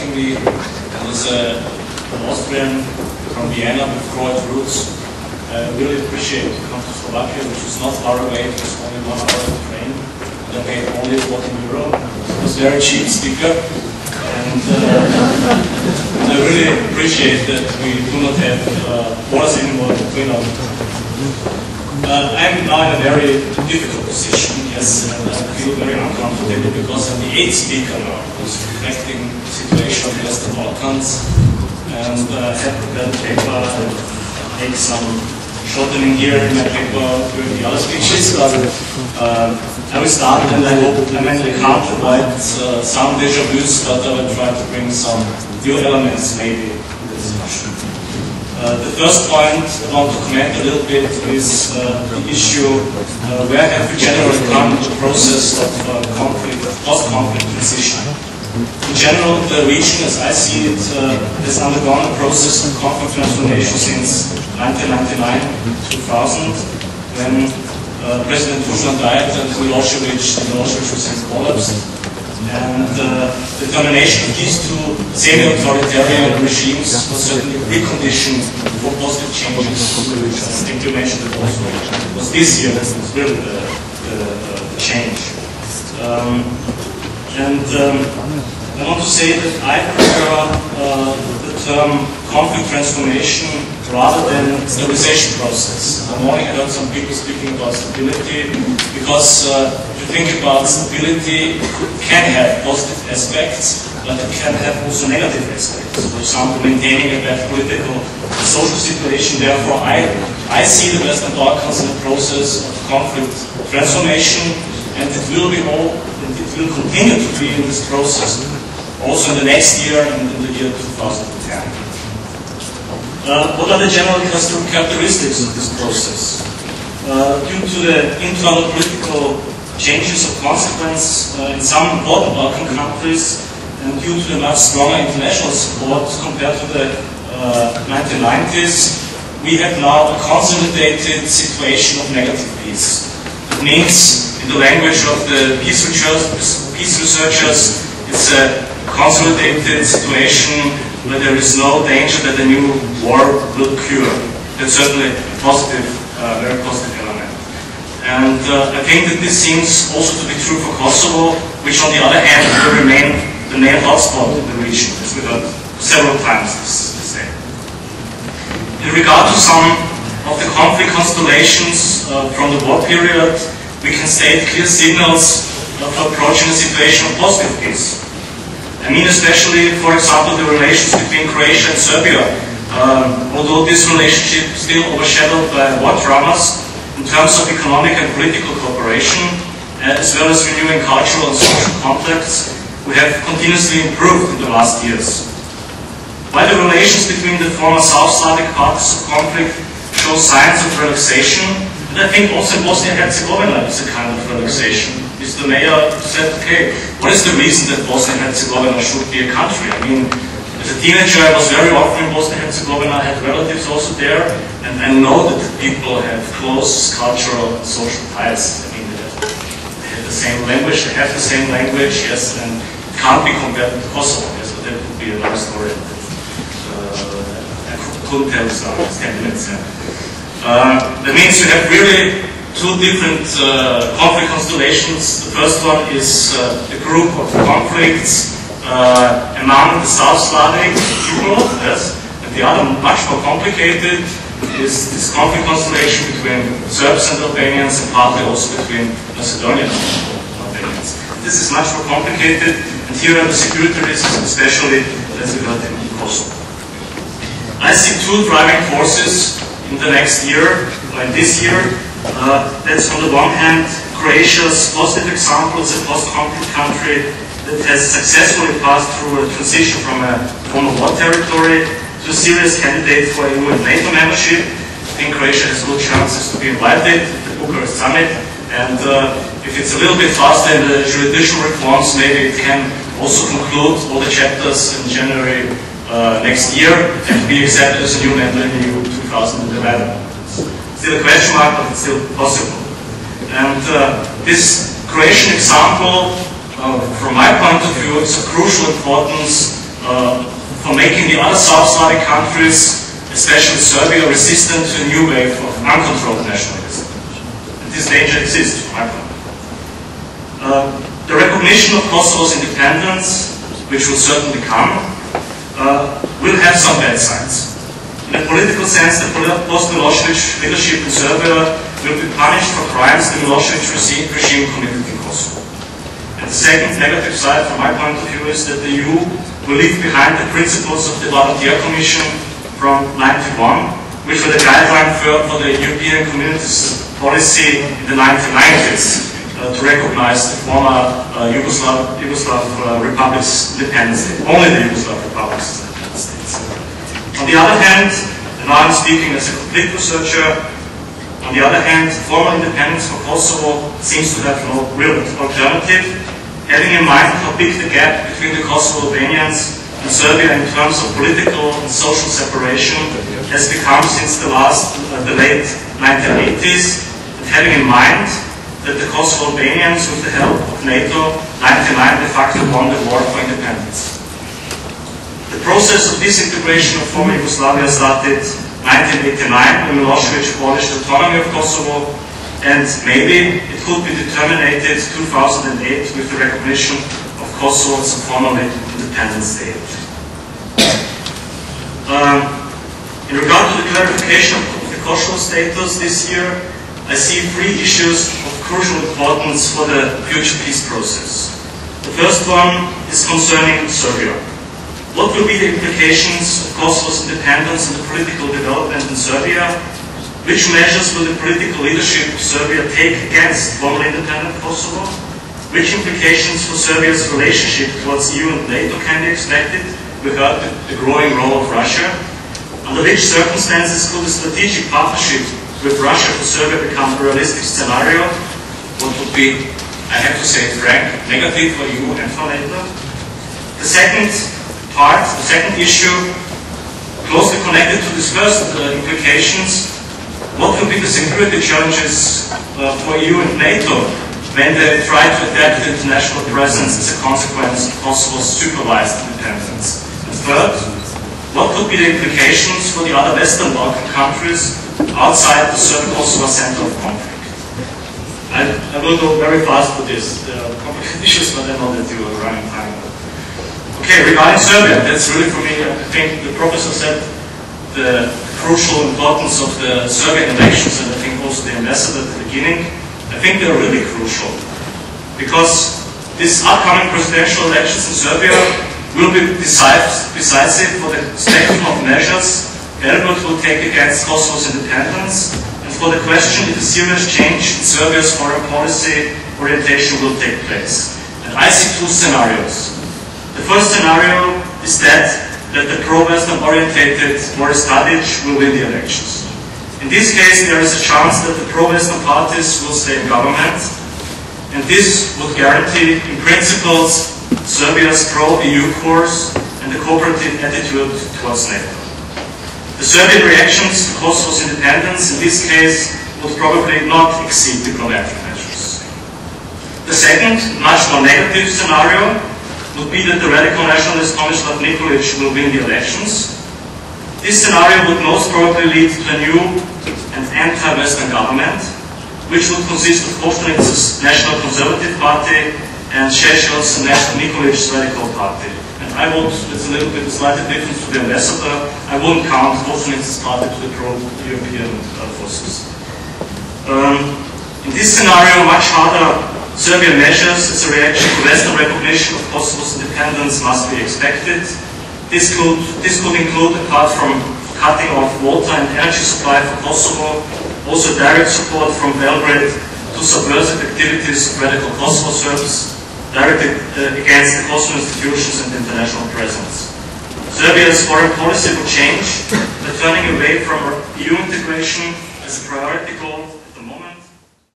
inviting me. As an Austrian from Vienna with Croat roots, I really appreciate to come to Slovakia, which is not far away. It was only 1 hour of train. And I paid only 14 euro. It was a very cheap speaker. And I really appreciate that we do not have borders anymore between us. I'm now in a very difficult position, yes, and I feel very uncomfortable because I'm the 8th speaker now who's reflecting the situation of the Western Balkans, and I have prepared a paper and make some shortening here in my paper during the other speeches. I will start, and I hope I can't avoid some déjà vus, but I will try to bring some new elements maybe in the discussion. The first point I want to comment a little bit is the issue where have we generally come in the process of conflict, post-conflict transition. In general, the region, as I see it, has undergone a process of conflict transformation since 1999-2000, when President Tuđman died and Milosevic was collapsed. And the termination of these two semi-authoritarian regimes was certainly a precondition for positive changes in the region. I think you mentioned it also. It was this year that was really the change. I want to say that I prefer the term conflict transformation rather than stabilization process. This morning I heard some people speaking about stability, because if you think about stability, it can have positive aspects, but it can have also negative aspects. For example, maintaining a bad political and social situation. Therefore, I see the Western Balkans in the process of conflict transformation, and it will continue to be in this process also in the next year and in the year 2010. What are the general characteristics of this process? Due to the internal political changes of consequence in some important Balkan countries, and due to the much stronger international support compared to the 1990s, we have now a consolidated situation of negative peace. It means, in the language of the peace researchers, it's a consolidated situation where there is no danger that a new war will occur. That's certainly a positive, very positive element. And I think that this seems also to be true for Kosovo, which on the other hand will remain the main hotspot in the region, as we heard several times this day. In regard to some of the conflict constellations from the war period, we can state clear signals of approaching a situation of positive peace. I mean especially, for example, the relations between Croatia and Serbia, although this relationship is still overshadowed by war dramas in terms of economic and political cooperation, as well as renewing cultural and social contacts, we have continuously improved in the last years. While the relations between the former South Slavic parties of conflict show signs of relaxation, and I think also in Bosnia-Herzegovina is a kind of relaxation. Mr. Mayor said, okay, what is the reason that Bosnia-Herzegovina should be a country? I mean, as a teenager I was very often in Bosnia-Herzegovina, I had relatives also there, and I know that the people have close cultural and social ties. I mean, they have the same language, they have the same language, yes, and it can't be compared to Kosovo, yes, but that would be another story. I couldn't tell some 10 minutes. That means you have really two different conflict constellations. The first one is a group of conflicts among the South Slavic people, yes, and the other, much more complicated, is this conflict constellation between Serbs and Albanians, and partly also between Macedonian Albanians. This is much more complicated, and here are the security risks, especially as we heard in Kosovo. I see two driving forces in the next year, or in this year. That's on the one hand Croatia's positive example as a post-conflict country that has successfully passed through a transition from a former war territory to a serious candidate for EU and NATO membership. I think Croatia has good chances to be invited to the Bucharest summit, and if it's a little bit faster in the judicial reforms, maybe it can also conclude all the chapters in January next year and be accepted as a new member in the EU 2011. Still a question mark, but it's still possible. And this Croatian example, from my point of view, is of crucial importance for making the other South-Slavic countries, especially Serbia, resistant to a new wave of uncontrolled nationalism. And this danger exists from my point of view. The recognition of Kosovo's independence, which will certainly come, will have some bad sides. In a political sense, the post-Milosevic leadership in Serbia will be punished for crimes the Milosevic regime committed in Kosovo. And the second negative side, from my point of view, is that the EU will leave behind the principles of the Volunteer Commission from '91, which were the guideline for the European Community's policy in the 1990s to recognize the former Yugoslav Republic's independence, only the Yugoslav Republic's independence states. On the other hand, and now I'm speaking as a complete researcher, on the other hand, formal independence for Kosovo seems to have no real alternative, having in mind how big the gap between the Kosovo Albanians and Serbia in terms of political and social separation has become since the late 1980s, and having in mind that the Kosovo Albanians, with the help of NATO, 1999 de facto won the war for independence. The process of disintegration of former Yugoslavia started 1989 when Milosevic abolished the autonomy of Kosovo, and maybe it could be terminated 2008 with the recognition of Kosovo as a formally independent state. In regard to the clarification of the Kosovo status this year, I see three issues of crucial importance for the future peace process. The first one is concerning Serbia. What will be the implications of Kosovo's independence and the political development in Serbia? Which measures will the political leadership of Serbia take against formally independent Kosovo? Which implications for Serbia's relationship towards EU and NATO can be expected without the growing role of Russia? Under which circumstances could a strategic partnership with Russia for Serbia become a realistic scenario? What would be, I have to say frank, negative for EU and for NATO? The second part, the second issue, closely connected to these first implications, what will be the security challenges for EU and NATO when they try to adapt the international presence as a consequence of Kosovo's supervised independence? And third, what could be the implications for the other Western Balkan countries outside the Serb-Kosovo center of conflict? I will go very fast with this. There are complicated issues, but I know that you are running time. Okay, regarding Serbia, that's really for me, I think the professor said the crucial importance of the Serbian elections, and I think also the ambassador at the beginning, I think they're really crucial. Because these upcoming presidential elections in Serbia will be decisive for the spectrum of measures Belgrade will take against Kosovo's independence, and for the question if a serious change in Serbia's foreign policy orientation will take place. And I see two scenarios. The first scenario is that the pro-Western orientated Boris Tadic will win the elections. In this case, there is a chance that the pro-Western parties will stay in government, and this would guarantee, in principle, Serbia's pro-EU course and the cooperative attitude towards NATO. The Serbian reactions to Kosovo's independence, in this case, would probably not exceed diplomatic measures. The second, much more negative scenario would be that the radical nationalist Tomislav Nikolic will win the elections. This scenario would most probably lead to a new and anti-Western government, which would consist of Koštunic's National Conservative Party and Šešel's and Nikolic's Radical Party. And I would, it's a little bit slightly different to the ambassador, I wouldn't count Koštunic's party to the pro-European forces. In this scenario, much harder Serbian measures as a reaction to Western recognition of Kosovo's independence must be expected. This could include, apart from cutting off water and energy supply for Kosovo, also direct support from Belgrade to subversive activities of radical Kosovo Serbs directed against the Kosovo institutions and international presence. Serbia's foreign policy would change by turning away from EU integration as a priority goal